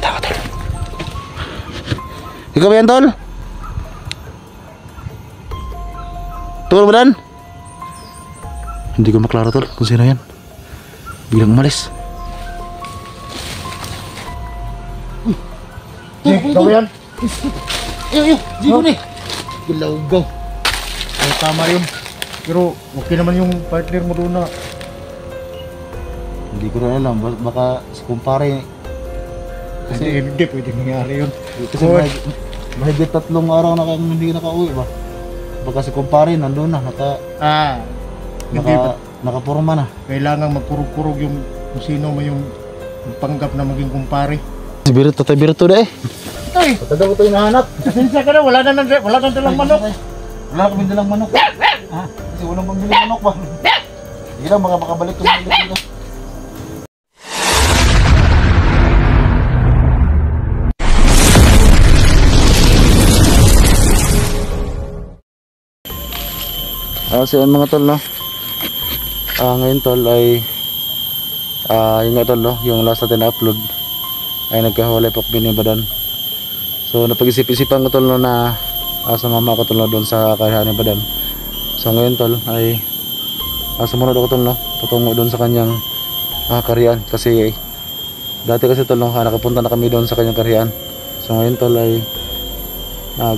Nakita ko tol. Ikaw ba yan tol? Tol ba dan? Hindi ko maklaro tol kung sino yan. Bilang umalis. Ikaw ba yan? Iyo, Jigo ni. Gilawgaw. Ay, tama yun. Pero okay naman yung partner mo doon na. Hindi ko rin alam, baka si kumpare. Kasi hindi pwedeng nangyari yun. Kasi mahigit 3 araw na kayong hindi nakauwi ba? Baka si kumpare nandun na, nakapurma na. Kailangan magkurog-kurog yung kung sino mo yung panggap na maging kumpare. Si Birito na eh. Ay! Patanda ko ito hinahanap. Pasensya ka na, wala nang dalang manok. Wala kami dalang manok. Kasi walang pambili manok ba? Hindi lang makabalik ko dito. So yun mga tol no. Ngayon tol ay yung nga tol no, yung last natin na upload ay nagkahulay po kami ni Badan. So napag-isip-isipan ko tol no na sumama ko tol no doon sa karihan ni Badan. So ngayon tol ay sumunod ako tol no, patungo doon sa kanyang karihan kasi dati kasi tol no, nakapunta na kami doon sa kanyang karihan. So ngayon tol ay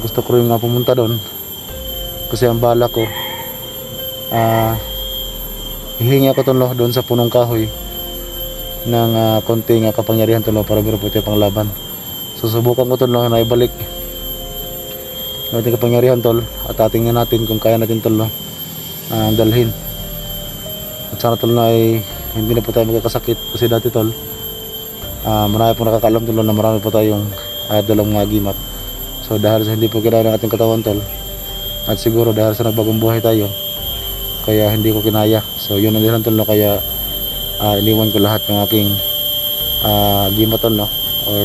gusto ko rin nga pumunta doon kasi ang bala ko hihingi ako tol no doon sa punong kahoy ng konting kapangyarihan tol no, para meron po tayo pang laban. Susubukan ko tol no na ibalik ng ating kapangyarihan tol at atingnan natin kung kaya natin tol no dalhin. At sana tol no ay hindi na po tayo magkakasakit kasi dati tol marami po nakakaalam tol no, na marami po tayong dalang mga gimat. So dahil sa hindi po kinaya ng ating katawan tol at siguro dahil sa nagbagong buhay tayo kaya hindi ko kinaya. So yun ang dahilan tol no, kaya iniwan ko lahat ng aking gimat tol no or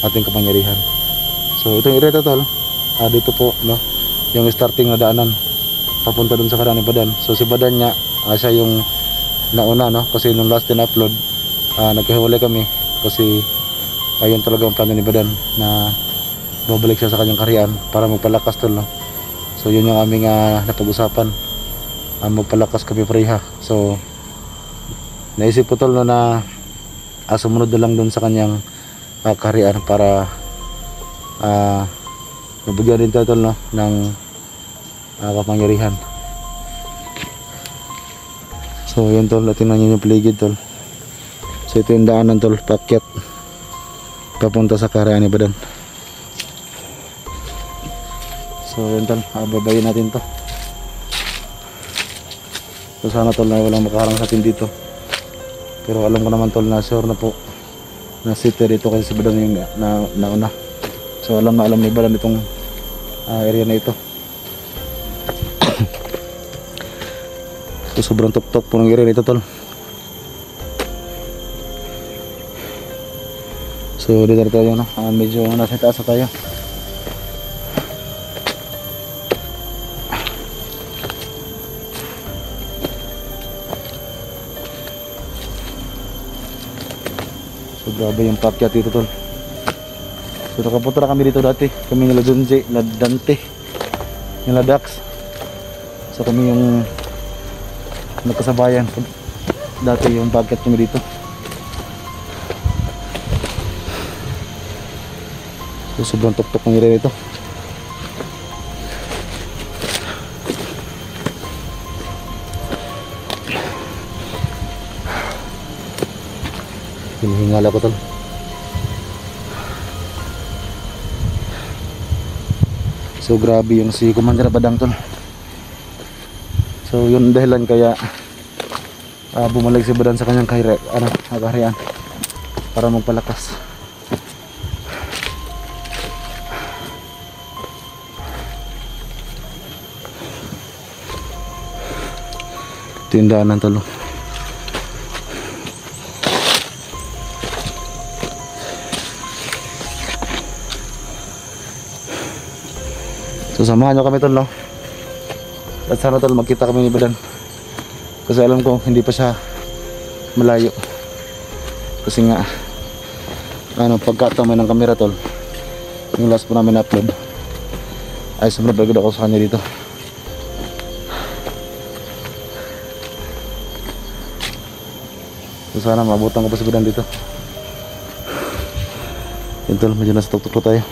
ating kapangyarihan. So itong area tol dito po no yung starting na daanan papunta dun sa karihan ni Badan. So si Badan niya siya yung nauna no kasi nung last din upload nagkahiwalay kami kasi ayun talaga ang plano ni Badan na babalik siya sa kanyang karihan para magpalakas tol no. So yun yung aming napag-usapan, magpalakas kami pareha. So naisip ko tol no na sumunod na lang dun sa kanyang karihan para mabigyan din tayo tol no ng kapangyarihan. So yun tol, tingnan nyo yung paligid tol. So ito yung daanan tol, paakyat papunta sa karihan ni Badan. So yun tol, babayin natin to. So sana tol na walang makaharang sa atin dito. Pero alam ko naman tol na sure na po na city dito kasi si Badan yung nauna. So alam ni Badan itong area na ito. So sobrang tuktok po ng area nito tol. So dito tayo no, medyo nasa taas na tayo. So grabe yung pakyat dito tol. So nakapunta na kami dito dati. Kami nila Dunje, nila Dante, nila Dax. So kami yung nagkasabayan dati yung pakyat kami dito. So sobrang tuktok ng area dito. Hinihingala ko tol. So grabe yung si Commander Badang tol. So yun dahilan kaya bumalik si Badan sa kanyang karihan para magpalakas. Tindahan ng tol. So samahan nyo kami tol no. At sana tol magkita kami ni Badan. Kasi alam ko hindi pa siya malayo. Kasi nga pagkatama ng camera tol. Yung last po namin upload ay sumunod agad ako sa kanya dito. So sana maabutan ko pa si Badan dito. Yun tol, medyo nasa tuktok tayo.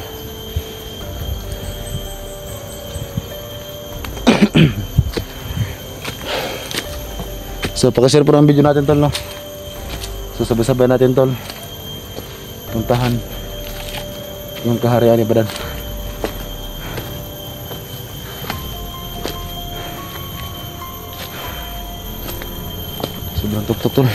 So pakishare po ng video natin tol, no? So sabay-sabay natin tol puntahan yung kaharian ni Badan. Sobrang tuktok tol.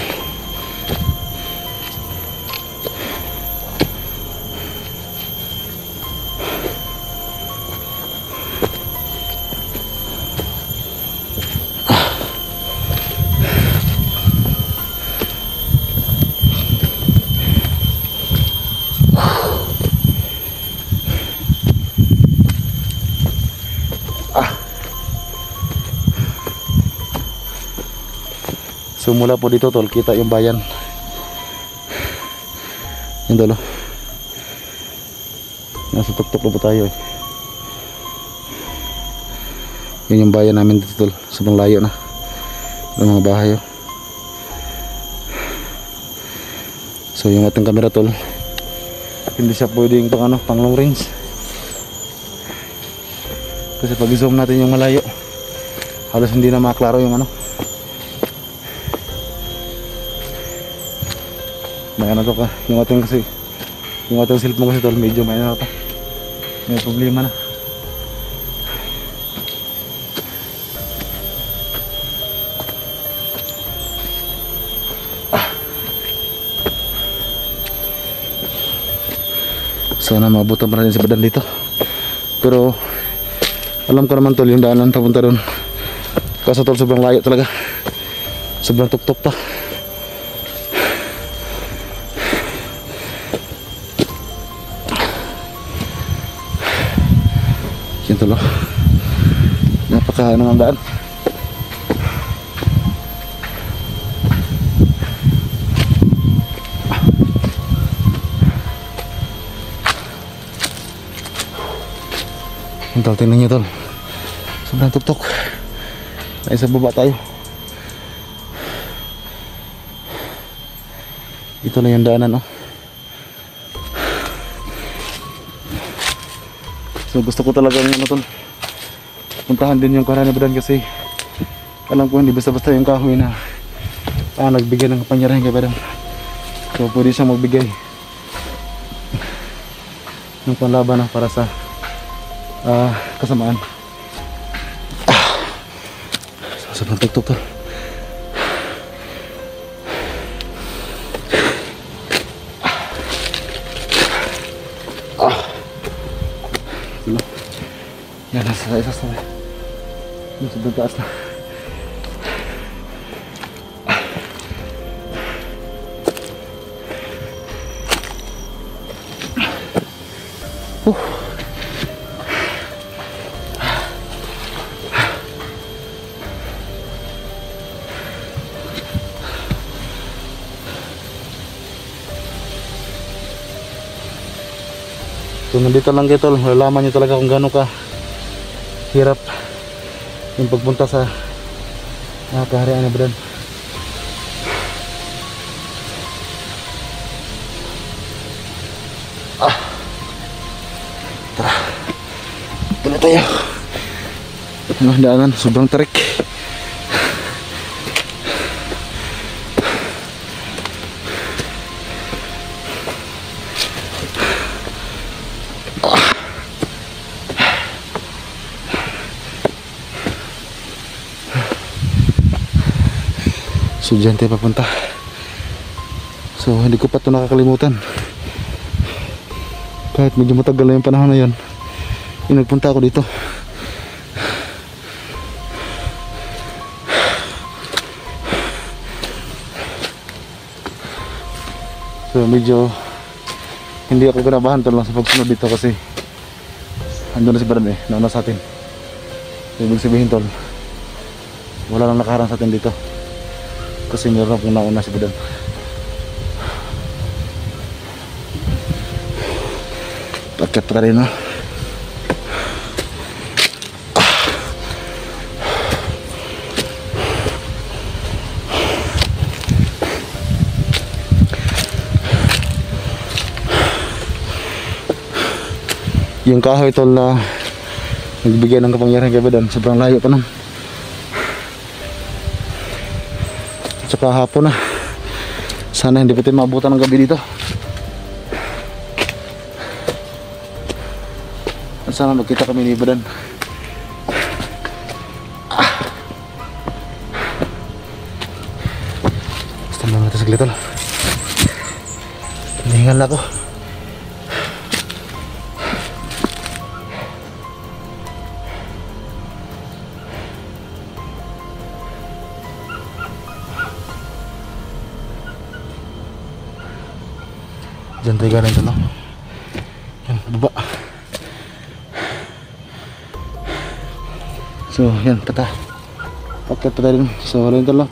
So mula po dito tol, kita yung bayan. Yung tol, oh. Nasa tuktok na po tayo eh. Yun yung bayan namin dito tol. Sobrang layo na ng mga bahay, oh. So yung ating camera tol, hindi siya pwedeng pang long range. Kasi pag zoom natin yung malayo, halos hindi na maklaro yung may to ka, yung ating cellphone kasi tol, medyo may problema na. Sana mabutan pa natin si Badan dito. Pero alam ko naman tol yung daanan papunta doon. Kaso tol sobrang layo talaga. Sobrang tuktok pa. Yan tol, oh. Napaka ng daan. Tol, tingnan nyo tol, sobrang tuktok. Ay sa baba tayo. Ito na yung daanan, oh. So gusto ko talagang tol, puntahan din yung kaharian ni Badan kasi alam ko hindi basta-basta yung kahoy na nagbigay ng kapangyarihan kay Badan. So pwede siyang magbigay ng panlaban para sa kasamaan. Sobrang tuktok tol. Yan, nasa isas na. Sobrang taas na. So nandito lang kayo tol, malalaman nyo talaga kung gaano ka hirap yung pagpunta sa kaharian ni Badan. Tara, ito na tayo. Daanan, sobrang tarik. Estudyante papunta. So hindi ko pa ito nakakalimutan. Kahit medyo matagal na yung panahon na yun, nagpunta ako dito. So medyo hindi ako ganabahan tol lang sa pagsunod dito kasi andun na si Badan nauna sa atin. So ibig sabihin tol, wala nang nakaharang sa atin dito kasi meron akong nauna si Badan. Paket pa rin, no? Yung kahoy tol na nagbigay ng kapangyarihan kay Badan, sobrang layo pa nun. At saka hapon na, sana hindi pa tayo maabutan ng gabi dito. At sana magkita kami ni Badan. Basta lang natin saglit tol. Hinihingal na ako. Diyan tayo galing ito, no? Yan, baba. So, yan, pata. Paket pa tayo rin. So, wala yung tol, no?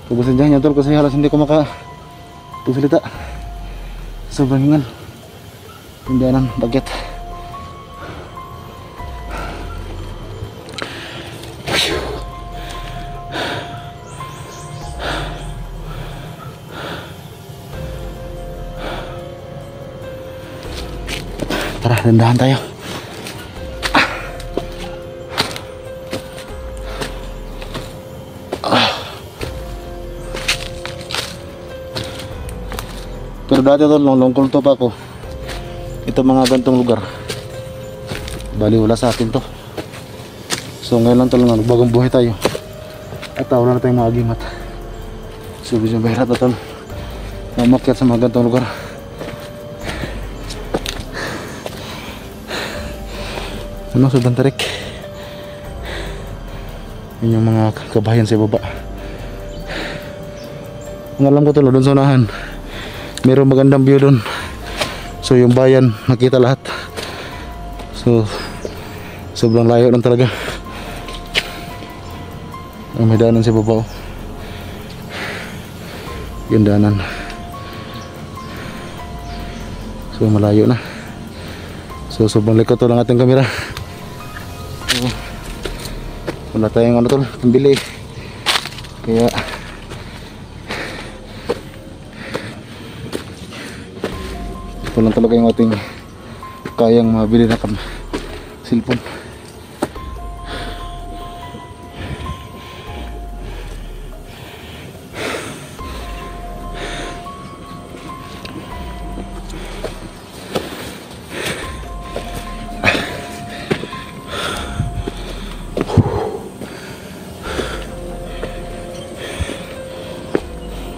Tubusin dyan yan, tol, kasi halos hindi ko makapusilita. Sobrang hingal. Tindahan ng baget. Tara, dandahan tayo. Pero dati tol, nung kulto pa ako, ito mga gantong lugar, bali wala sa atin to. So ngayon lang tol, nagbagong buhay tayo at wala na tayong mga agimat. So medyo mahirap na tol na umakyat sa mga gantong lugar. Ano, sobrang tarik. Yun yung mga kabahayan sa baba. Ang alam ko tulo, doon sa unahan mayroong magandang view doon. So yung bayan nakita lahat. So sobrang layo lang talaga. Ang may daanan sa baba, oh. Yung daanan. So malayo na. So sobrang likot to ng ating kamera. Wala tayong ano tol, pambili. Kaya ito lang talaga yung ating kayang mabili na cellphone.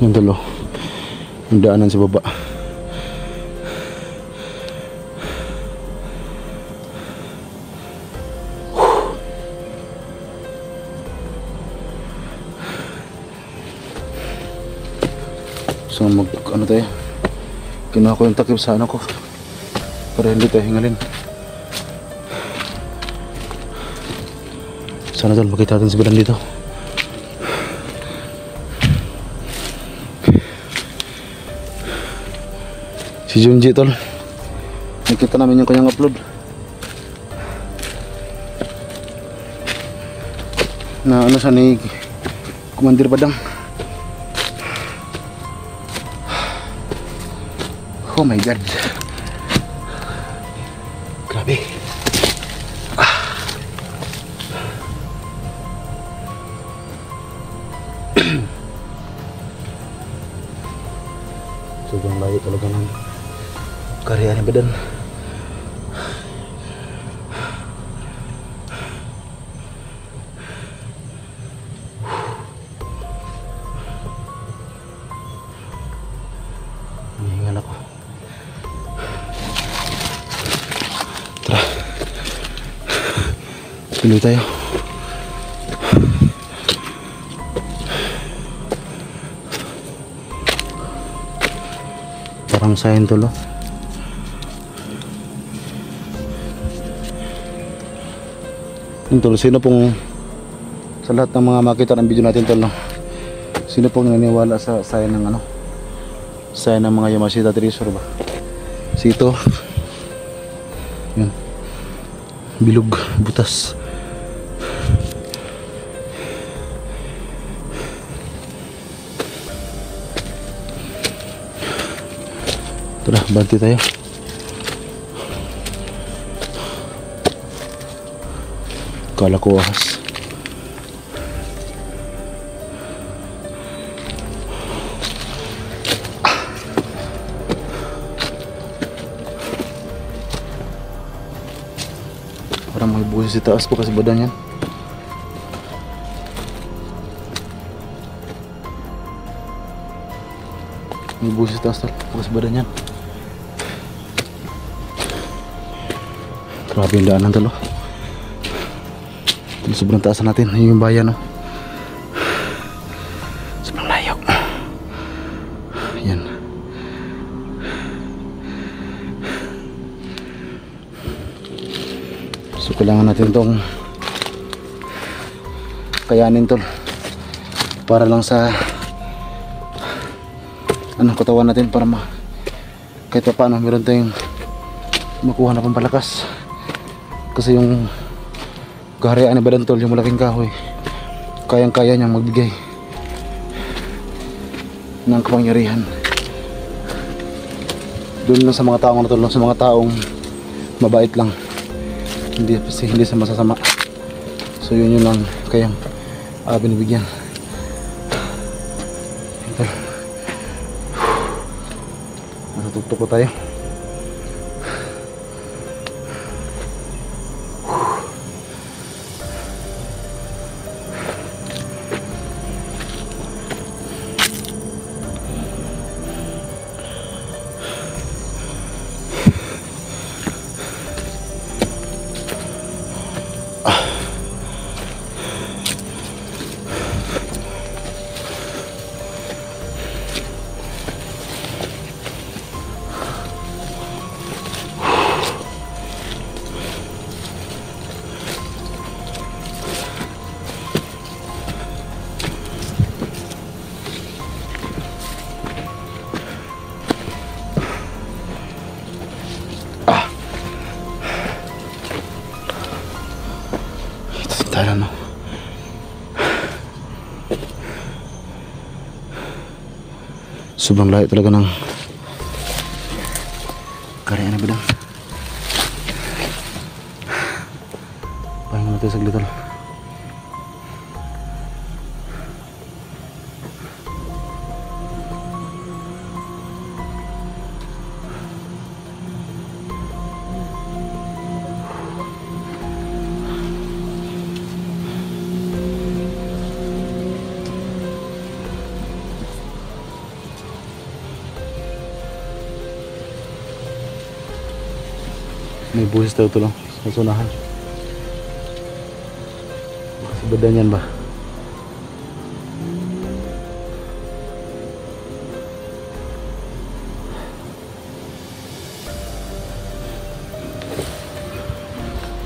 Yung tulo, yung daanan sa baba. So ano tayo, kinuha ko yung takip sa ano ko para hindi tayo hingalin. Sana tol, makita natin si Badan dito. Si Junji tol, nakita namin yung kanyang upload na ano sa ni Commander Badang. Oh my god, grabe. Sobrang layo talaga ng karya ni Badan. Hinihingal ako. Tara, tuloy tayo. Parang sayin tulo. Tol, sino pong sa lahat ng mga makita ng video natin tol, no? Sino pong naniniwala sa sign ng ano? Sign ng mga Yamashita Treasure ba? Sito. bilog, butas. Tara, banti tayo. Kala ko ahas. Parang may buhos sa taas po kasi badan yan. May buhos sa taas po kasi badan yan. Grabe yung daanan talo. Sobrang taas natin. Yun yung bayan, no? Sobrang layo. Yan. So kailangan natin tong kayanin tol, para lang sa katawan natin, para kahit pa paano meron tayong makuha na pampalakas. Kasi yung kaharian ni Badan tol, yung malaking kahoy, kayang-kaya niyang magbigay ng kapangyarihan doon lang sa mga taong tol, sa mga taong mabait lang, hindi sa masasama. So yun lang kayang binibigyan. Natutupok ko tayo. Tara no. Sobrang layo talaga ng karya na Badang. Pahinga natin saglit tol. May buhis tayo ito lang sa sunahan. Kasi badan yan ba?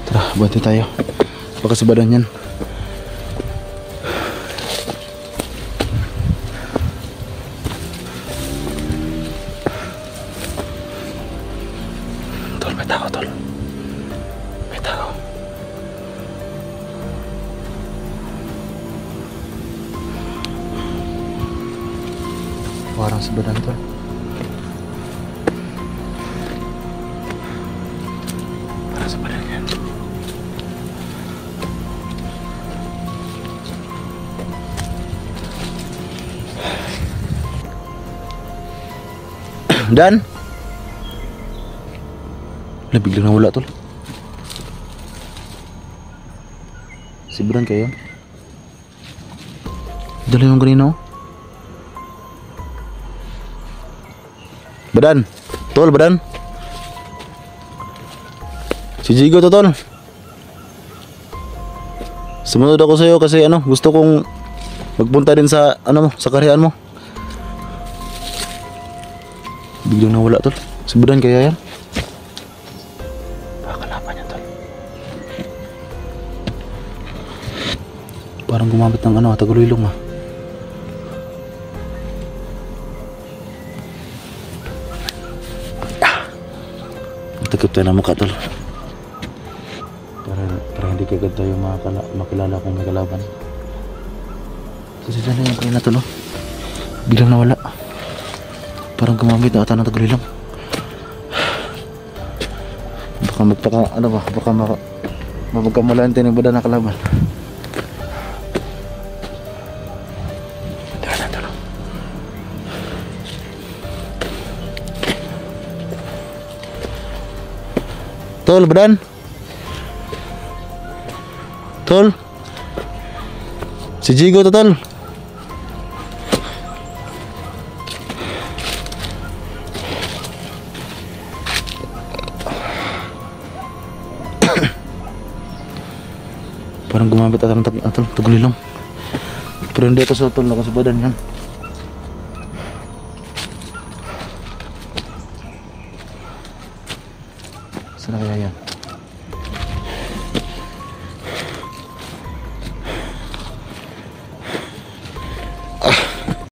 Tara, banti tayo. Baka sa badan yan. Tol, may tao tol. May tao. Parang sa badan tol. Parang sa badan yan. Dan? Biglang nawala tol. Si Bran kayo? Dala yung kanina oh. Badan! Tol, Badan! Si Jigo to tol. Sumunod ako sa'yo kasi gusto kong magpunta din sa sa karyan mo. Biglang nawala tol. Si Bran kaya yan? Parang gumamit ng tagalilong ah. Takip tayo na mukha tol. hindi kagad tayo makilala kung may kalaban. Kasi dyan na yung kanina to, no? Biglang nawala. Parang gumamit na ata ng tagulilang. Baka magpaka, ano ba, baka magkamalante ng bada na kalaban. Tara na, Tol, badan. Tol. Si Jigo to, Tol. Parang gumamit ata ng tagulilong. Pero hindi ito sa Tol, nakasibadan yan. Saan na kaya yan?